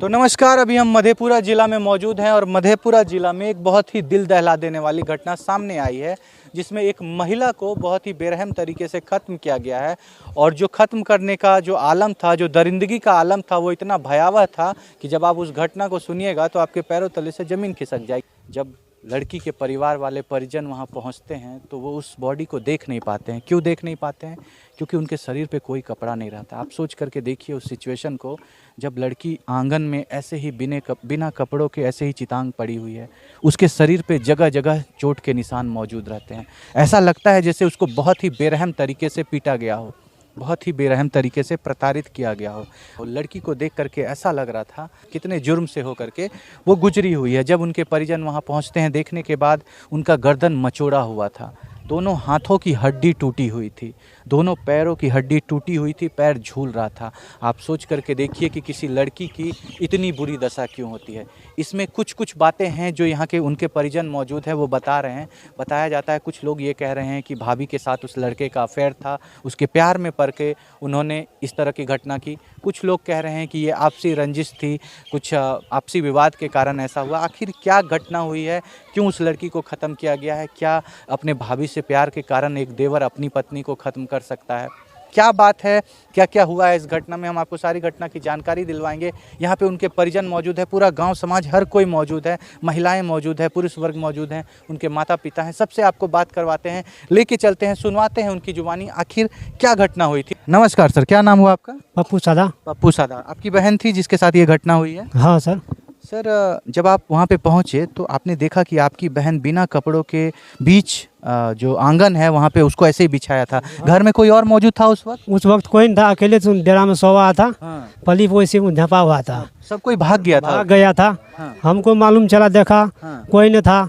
तो नमस्कार, अभी हम मधेपुरा ज़िला में मौजूद हैं और मधेपुरा ज़िला में एक बहुत ही दिल दहला देने वाली घटना सामने आई है, जिसमें एक महिला को बहुत ही बेरहम तरीके से ख़त्म किया गया है। और जो ख़त्म करने का जो आलम था, जो दरिंदगी का आलम था, वो इतना भयावह था कि जब आप उस घटना को सुनिएगा तो आपके पैरों तले से ज़मीन खिसक जाएगी। जब लड़की के परिवार वाले परिजन वहाँ पहुँचते हैं तो वो उस बॉडी को देख नहीं पाते हैं। क्यों देख नहीं पाते हैं? क्योंकि उनके शरीर पे कोई कपड़ा नहीं रहता। आप सोच करके देखिए उस सिचुएशन को, जब लड़की आंगन में ऐसे ही बिना कपड़ों के ऐसे ही चितांग पड़ी हुई है, उसके शरीर पे जगह जगह चोट के निशान मौजूद रहते हैं। ऐसा लगता है जैसे उसको बहुत ही बेरहम तरीके से पीटा गया हो, बहुत ही बेरहम तरीके से प्रताड़ित किया गया हो। और लड़की को देख करके ऐसा लग रहा था कितने जुर्म से हो करके वो गुजरी हुई है। जब उनके परिजन वहाँ पहुँचते हैं, देखने के बाद उनका गर्दन मचोड़ा हुआ था, दोनों हाथों की हड्डी टूटी हुई थी, दोनों पैरों की हड्डी टूटी हुई थी, पैर झूल रहा था। आप सोच करके देखिए कि किसी लड़की की इतनी बुरी दशा क्यों होती है। इसमें कुछ बातें हैं जो यहाँ के उनके परिजन मौजूद है वो बता रहे हैं। बताया जाता है, कुछ लोग ये कह रहे हैं कि भाभी के साथ उस लड़के का अफेयर था, उसके प्यार में पड़ के उन्होंने इस तरह की घटना की। कुछ लोग कह रहे हैं कि ये आपसी रंजिश थी, कुछ आपसी विवाद के कारण ऐसा हुआ। आखिर क्या घटना हुई है, क्यों उस लड़की को ख़त्म किया गया है? क्या अपने भाभी से प्यार के कारण एक देवर अपनी पत्नी को ख़त्म कर सकता है? क्या बात है, क्या क्या हुआ है इस घटना में, हम आपको सारी घटना की जानकारी दिलवाएंगे। यहाँ पे उनके परिजन मौजूद है, पूरा गांव समाज हर कोई मौजूद है, महिलाएं मौजूद है, पुरुष वर्ग मौजूद हैं, उनके माता पिता हैं, सबसे आपको बात करवाते हैं, लेके चलते हैं, सुनवाते हैं उनकी जुबानी आखिर क्या घटना हुई थी। नमस्कार सर, क्या नाम हुआ आपका? पप्पू सादा। पप्पू सादा, आपकी बहन थी जिसके साथ ये घटना हुई है? हाँ सर। सर, जब आप वहाँ पे पहुँचे तो आपने देखा कि आपकी बहन बिना कपड़ों के बीच जो आंगन है वहाँ पे उसको ऐसे ही बिछाया था। घर में कोई और मौजूद था उस वक्त? उस वक्त कोई नहीं था, अकेले डेरा में सोवा था। हाँ। पली वैसे झपा हुआ था, सब कोई भाग गया था? भाग गया था। हाँ। हमको मालूम चला, देखा हाँ। कोई नहीं था।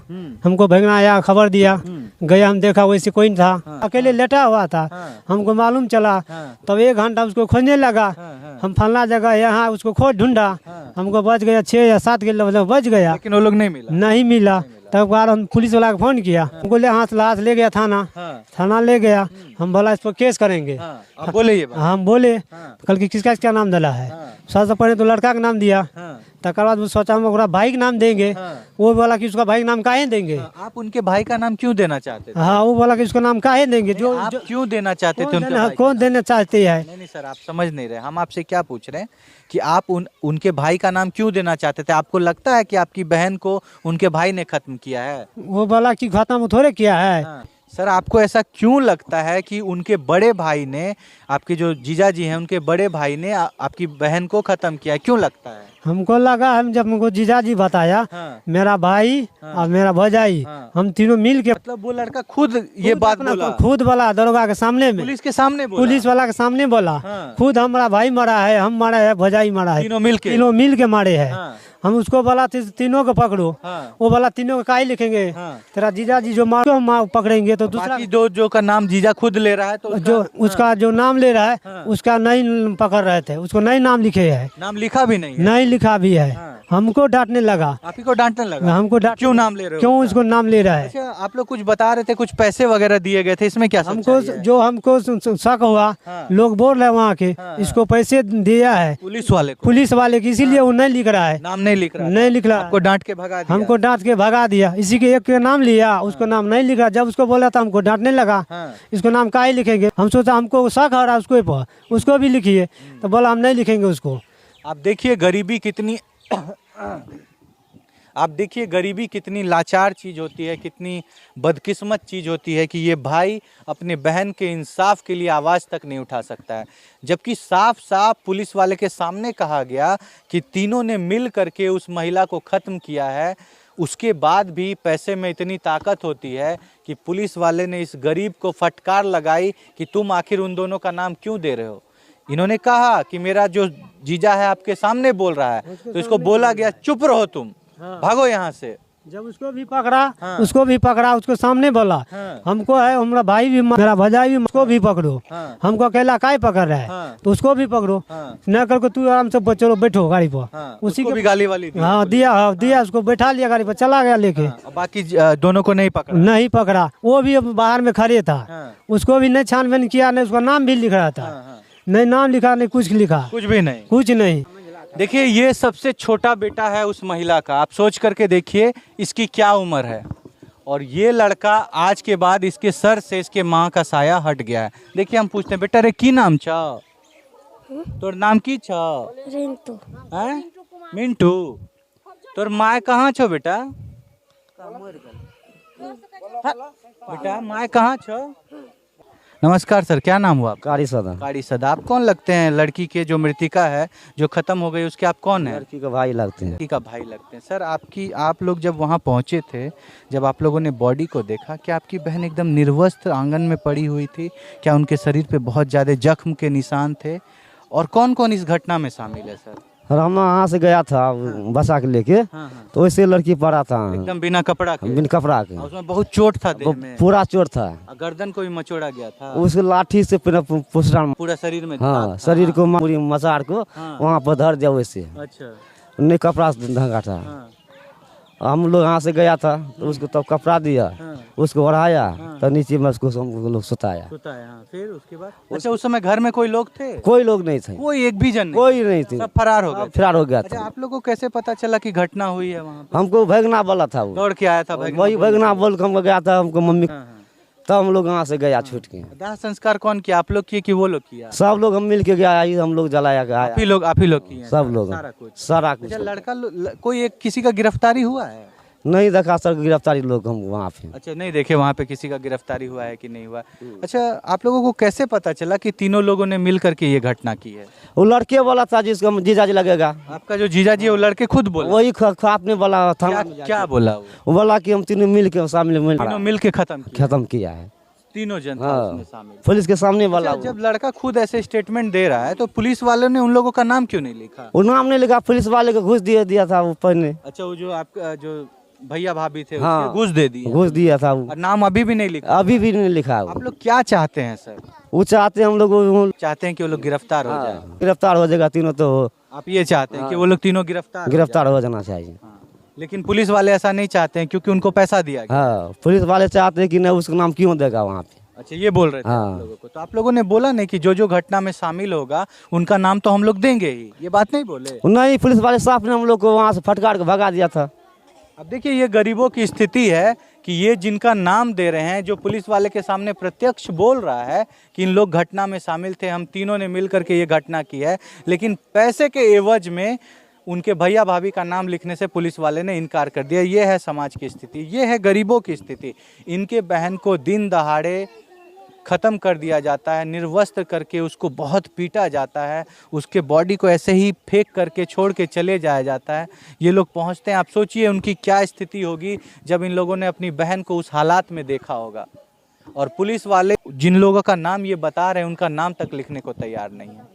हमको भगना आया, खबर दिया, गया, हम देखा वैसे कोई नहीं था। हाँ। अकेले लेटा हुआ था। हाँ। हमको मालूम चला। हाँ। तब 1 घंटा उसको खोजने लगा। हाँ। हम फलना जगह यहाँ उसको खोज ढूंढा। हाँ। हमको बच गया 6 या 7 किलो बच गया, लेकिन वो लोग नहीं मिला? नहीं मिला। तब बाद हम पुलिस वाला को फोन किया, हमको लाश ले गया थाना। हाँ। थाना ले गया, हम बोला इस पर केस करेंगे। हाँ। आप बोले ये बात? हम बोले। हाँ। कल की किसका नाम डाला है? हाँ। सबसे पहले तो लड़का का नाम दिया। हाँ। तकर बाद सोचा हम ओकरा भाई का नाम देंगे। हाँ। वो बोला कि उसका भाई का नाम काहे देंगे। हाँ, आप उनके भाई का नाम क्यों देना चाहते थे? हाँ, वो बोला कि उसका नाम काहे देंगे। जो आप क्यों देना चाहते थे उनके भाई का कौन देना चाहते हैं? नहीं सर, आप समझ नहीं रहे। हम आपसे क्या पूछ रहे हैं कि आप उनके भाई का नाम क्यों देना चाहते थे? आपको लगता है कि आपकी बहन को उनके भाई ने खत्म किया है? वो बोला कि खत्म थोड़े किया है। हाँ। सर, आपको ऐसा क्यों लगता है कि उनके बड़े भाई ने, आपके जो जीजा जी हैं, उनके बड़े भाई ने आपकी बहन को खत्म किया है? क्यों लगता है? हमको लगा, हम जब हमको जीजा जी बताया, हाँ। मेरा भाई हाँ। और मेरा भौजाई, हाँ। हम तीनों मिल के, मतलब वो लड़का खुद ये बात बोला? खुद बोला, दरोगा के सामने में, पुलिस के सामने बोला? पुलिस वाला के सामने बोला। हाँ। खुद हमारा भाई मरा है, हम मारा है, भौजाई मरा है, तीनों मिल के मारे हैं। हाँ। हम उसको बोला तीनों को पकड़ो। हाँ। वो बोला तीनों को काहे लिखेंगे? हाँ। तेरा जीजा जी जो मारो हम पकड़ेंगे। तो दूसरा बाकी जो का नाम जीजा खुद ले रहा है तो उसका जो नाम ले रहा है, हाँ। उसका नहीं पकड़ रहे थे, उसको नहीं नाम लिखे है। नाम लिखा भी नहीं है? नहीं लिखा भी है। हाँ। हमको डांटने लगा। आप ही को डांटने लगा? हमको क्यों नाम ले रहे हो? क्यों उसको नाम ले रहा है? अच्छा, आप लोग कुछ बता रहे थे, कुछ पैसे वगैरह दिए गए थे, इसमें क्या हमको सच्चाई है? जो हमको शक हुआ, हाँ। लोग बोल रहे वहाँ के, हाँ। इसको पैसे दिया है पुलिस वाले को? पुलिस वाले की, इसीलिए वो नहीं लिख रहा है। नाम नहीं लिख रहा था? नहीं लिख रहा। आपको डांट के भगा दिया? हमको डांट के भगा दिया। इसी के एक के नाम लिया, उसको नाम नहीं लिखा। जब उसको बोला था, हमको डांटने लगा। हाँ। इसको नाम काहे लिखेंगे? हम सोचा हमको शक हो रहा है उसको पर, उसको भी लिखिए। तो बोला हम नहीं लिखेंगे उसको। आप देखिए गरीबी कितनी आप देखिए गरीबी कितनी लाचार चीज़ होती है, कितनी बदकिस्मत चीज़ होती है कि ये भाई अपने बहन के इंसाफ के लिए आवाज़ तक नहीं उठा सकता है। जबकि साफ साफ पुलिस वाले के सामने कहा गया कि तीनों ने मिल करके उस महिला को ख़त्म किया है। उसके बाद भी पैसे में इतनी ताकत होती है कि पुलिस वाले ने इस गरीब को फटकार लगाई कि तुम आखिर उन दोनों का नाम क्यों दे रहे हो। इन्होंने कहा कि मेरा जो जीजा है आपके सामने बोल रहा है, तो इसको बोला गया चुप रहो तुम, भागो यहाँ से। जब उसको भी पकड़ा, हाँ। उसको सामने बोला। हाँ। हमको है, हमारा भाई भी, मेरा भौजाई भी, उसको भी पकड़ो। हाँ। हमको अकेला काहे पकड़ रहा है? हाँ। तो उसको भी पकड़ो। हाँ। न करके तू आराम से चलो बैठो गाड़ी पर। हाँ। उसी उसको के भी गाली वाली दी? हाँ दिया, उसको बैठा लिया गाड़ी पर, चला गया लेके। हाँ। बाकी दोनों को नहीं पकड़ा? नहीं पकड़ा, वो भी अब बाहर में खड़े था। हाँ। उसको भी नहीं छानबीन किया, नहीं उसका नाम भी लिख रहा था। हाँ। नहीं नाम लिखा, नहीं कुछ लिखा, कुछ भी नहीं? कुछ नहीं। देखिए ये सबसे छोटा बेटा है उस महिला का, आप सोच करके देखिए इसकी क्या उम्र है। और ये लड़का आज के बाद इसके सर से इसके माँ का साया हट गया है। देखिए हम पूछते हैं बेटा रे की नाम छ, तोर नाम की छ? रिंटू। हैं? मिंटू। तोर माँ कहाँ छो बेटा? बेटा माँ कहाँ छो? नमस्कार सर, क्या नाम हुआ आपका? कारी सदा कारी सदा। आप कौन लगते हैं लड़की के जो मृतिका है जो खत्म हो गई उसके, आप कौन है? लड़की का भाई लगते हैं। लड़की का भाई लगते हैं। सर आप लोग जब वहाँ पहुँचे थे, जब आप लोगों ने बॉडी को देखा, क्या आपकी बहन एकदम निर्वस्त्र आंगन में पड़ी हुई थी? क्या उनके शरीर पे बहुत ज़्यादा जख्म के निशान थे? और कौन कौन इस घटना में शामिल है सर? और हम यहाँ से गया था बसा के लेके, हाँ। तो वैसे लड़की पड़ा था एकदम बिना कपड़ा के? बिन कपड़ा के। और उसमें बहुत चोट था देह में? पूरा चोट था। गर्दन को भी मचोड़ा गया था? उसको लाठी से पूरा पूरा शरीर में? हाँ, शरीर को पूरी मसाड़ को हाँ। वहाँ पर धर दिया वैसे। अच्छा। नहीं कपड़ा से ढंगा था। हाँ। हम लोग यहाँ से गया था तो उसको तब कपड़ा दिया, हाँ। उसको ओढ़ाया, तो नीचे में उसको हम लोग सुताया। होता है हाँ। फिर उसके बाद अच्छा उस समय घर में कोई लोग थे? कोई लोग नहीं थे, कोई एक भी जन नहीं? कोई नहीं थे, सब फरार हो गए? फरार हो गया अच्छा था। आप लोगों को कैसे पता चला कि घटना हुई है वहाँ पे? हमको भगना बोला था वो, दौड़ के आया था भाई? वही भगना बोल के हम गया था, हमको मम्मी, हाँ, हाँ। तब हम लोग यहाँ से गया छूट के। दाह संस्कार कौन किया, आप लोग किए कि वो लोग किया? सब लोग हम मिल के गया, हम लोग जलाया गया, आप ही लोग किए हैं? सब लोग, सारा कुछ? सारा कुछ। अच्छा लड़का कोई एक किसी का गिरफ्तारी हुआ है? नहीं देखा सर गिरफ्तारी लोग हम वहाँ पे। अच्छा नहीं देखे वहाँ पे किसी का गिरफ्तारी हुआ है कि नहीं हुआ? अच्छा आप लोगों को कैसे पता चला कि तीनों लोगों ने मिल करके ये घटना की है? वो लड़के वाला था जिसका जीजा जी लगेगा, आपका जो जीजा जी है वो लड़के खुद बोले? वही आपने बोला था। क्या बोला वो बोला कि हम तीनों मिल के शामिल तीनों मिल के खत्म किया है। तीनों जन था हाँ, उसमें शामिल? पुलिस के सामने वाला। अच्छा, जब लड़का खुद ऐसे स्टेटमेंट दे रहा है तो पुलिस वालों ने उन लोगों का नाम क्यों नहीं लिखा? वो नाम नहीं लिखा, पुलिस वाले को घूस दिया था वो पहले। अच्छा वो जो आपका जो भैया भाभी थे हाँ, उसने घूस दे दिया? घूस दिया था वो, और नाम अभी भी नहीं लिखा? अभी भी नहीं लिखा वो। आप लोग क्या चाहते हैं सर? वो चाहते हैं हम लोग चाहते हैं कि वो लोग गिरफ्तार हो जाए? गिरफ्तार हो जाएगा तीनों, तो आप ये चाहते हैं कि वो लोग तीनों गिरफ्तार गिरफ्तार हो जाना चाहिए। हाँ। लेकिन पुलिस वाले ऐसा नहीं चाहते हैं क्योंकि उनको पैसा दिया गया? हाँ, पुलिस वाले चाहते हैं कि नहीं उसका नाम क्यों देगा वहाँ पे। अच्छा ये बोल रहे थे हाँ। आप लोगों को? तो आप लोगों ने बोला नहीं कि जो घटना में शामिल होगा उनका नाम तो हम लोग देंगे ही, ये बात नहीं बोले? नहीं, पुलिस वाले साहब ने हम लोग को वहाँ से फटकार के भगा दिया था। अब देखिए ये गरीबों की स्थिति है कि ये जिनका नाम दे रहे हैं, जो पुलिस वाले के सामने प्रत्यक्ष बोल रहा है कि इन लोग घटना में शामिल थे, हम तीनों ने मिल करके ये घटना की है, लेकिन पैसे के एवज में उनके भैया भाभी का नाम लिखने से पुलिस वाले ने इनकार कर दिया। ये है समाज की स्थिति, ये है गरीबों की स्थिति। इनके बहन को दिन दहाड़े ख़त्म कर दिया जाता है, निर्वस्त्र करके उसको बहुत पीटा जाता है, उसके बॉडी को ऐसे ही फेंक करके छोड़ के चले जाया जाता है। ये लोग पहुंचते हैं, आप सोचिए उनकी क्या स्थिति होगी जब इन लोगों ने अपनी बहन को उस हालात में देखा होगा। और पुलिस वाले जिन लोगों का नाम ये बता रहे हैं उनका नाम तक लिखने को तैयार नहीं है,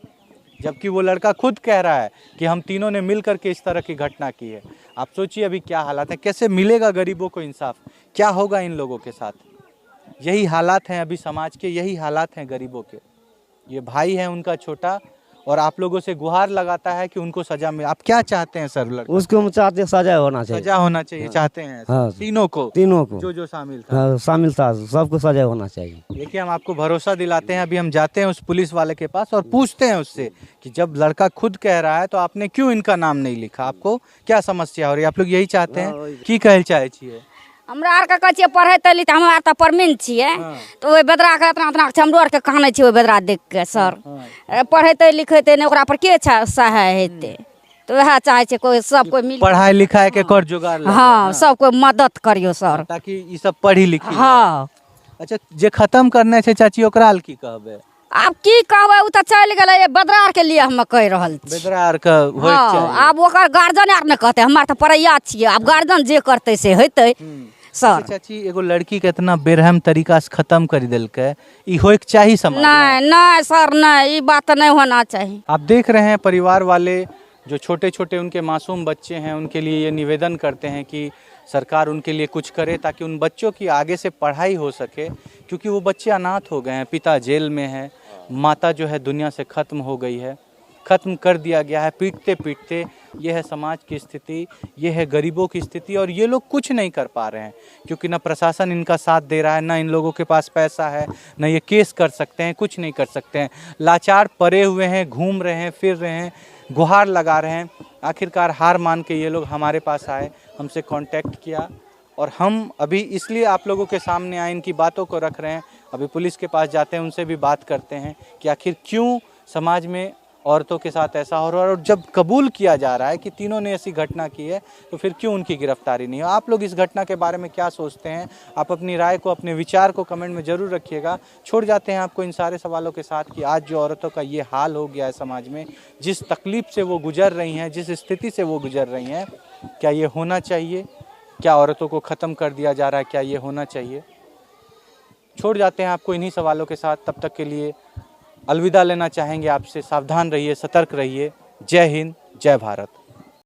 जबकि वो लड़का खुद कह रहा है कि हम तीनों ने मिल करके इस तरह की घटना की है। आप सोचिए अभी क्या हालात है, कैसे मिलेगा गरीबों को इंसाफ, क्या होगा इन लोगों के साथ। यही हालात हैं अभी समाज के, यही हालात हैं गरीबों के। ये भाई है उनका छोटा, और आप लोगों से गुहार लगाता है कि उनको सजा मिले। आप क्या चाहते हैं सर? लड़का उसको हम चाहते हैं सजा होना चाहिए। सजा होना चाहिए चाहते हैं? हाँ। तीनों को जो शामिल था? हाँ, शामिल था, सबको सजा होना चाहिए। देखिए हम आपको भरोसा दिलाते हैं, अभी हम जाते हैं उस पुलिस वाले के पास और पूछते हैं उससे कि जब लड़का खुद कह रहा है तो आपने क्यों इनका नाम नहीं लिखा, आपको क्या समस्या हो रही है? आप लोग यही चाहते हैं? की कहल चाहे छिए? हमरा आर के कहै पढ़े तली त हमरा त परमेंट छियै, तो ओइ बेदरा के इतना इतना हमरो आर के कानै छियै ओइ बेदरा देख के। सर पढ़ेते लिखेते ने ओकरा पर के सहाय हेते, तो वह चाहे छै कोई सब कोई मिल पढ़ाई लिखाई के कर जुगाड़ लगे। हाँ, सब कोई मदद करियो सर, ताकि ई सब पढ़ी लिखी। हाँ। अच्छा जे खत्म करने छै चाची ओकरा की कहबे? आब की कहबै, उ त चल गेलै, बेदरा आर के लिए हम कह रहल छी। बेदरा आर के होय हाँ, चाहिए। आब ओकर गार्जियन आर ने कहते, हमार त पढ़ैया छियै, आब गार्जियन जे करते से हेतै। सर चाची एगो लड़की के इतना बेरहम तरीका से खत्म कर दिलकै, ई होय के चाही समाज? नहीं नहीं सर, नहीं, ई बात नहीं होना चाहिए। आप देख रहे हैं परिवार वाले जो छोटे छोटे उनके मासूम बच्चे हैं उनके लिए ये निवेदन करते हैं कि सरकार उनके लिए कुछ करे ताकि उन बच्चों की आगे से पढ़ाई हो सके, क्योंकि वो बच्चे अनाथ हो गए हैं, पिता जेल में है, माता जो है दुनिया से ख़त्म हो गई है, ख़त्म कर दिया गया है पीटते पीटते। ये है समाज की स्थिति, ये है गरीबों की स्थिति, और ये लोग कुछ नहीं कर पा रहे हैं क्योंकि ना प्रशासन इनका साथ दे रहा है, ना इन लोगों के पास पैसा है, ना ये केस कर सकते हैं, कुछ नहीं कर सकते हैं। लाचार पड़े हुए हैं, घूम रहे हैं, फिर रहे हैं, गुहार लगा रहे हैं। आखिरकार हार मान के ये लोग हमारे पास आए, हमसे कांटेक्ट किया और हम अभी इसलिए आप लोगों के सामने आए, इनकी बातों को रख रहे हैं। अभी पुलिस के पास जाते हैं, उनसे भी बात करते हैं कि आखिर क्यों समाज में औरतों के साथ ऐसा हो रहा है, और जब कबूल किया जा रहा है कि तीनों ने ऐसी घटना की है तो फिर क्यों उनकी गिरफ्तारी नहीं हो। आप लोग इस घटना के बारे में क्या सोचते हैं? आप अपनी राय को, अपने विचार को कमेंट में ज़रूर रखिएगा। छोड़ जाते हैं आपको इन सारे सवालों के साथ कि आज जो औरतों का ये हाल हो गया है समाज में, जिस तकलीफ से वो गुजर रही हैं, जिस स्थिति से वो गुजर रही हैं, क्या ये होना चाहिए? क्या औरतों को ख़त्म कर दिया जा रहा है? क्या ये होना चाहिए? छोड़ जाते हैं आपको इन्हीं सवालों के साथ। तब तक के लिए अलविदा लेना चाहेंगे आपसे। सावधान रहिए, सतर्क रहिए। जय हिंद, जय भारत।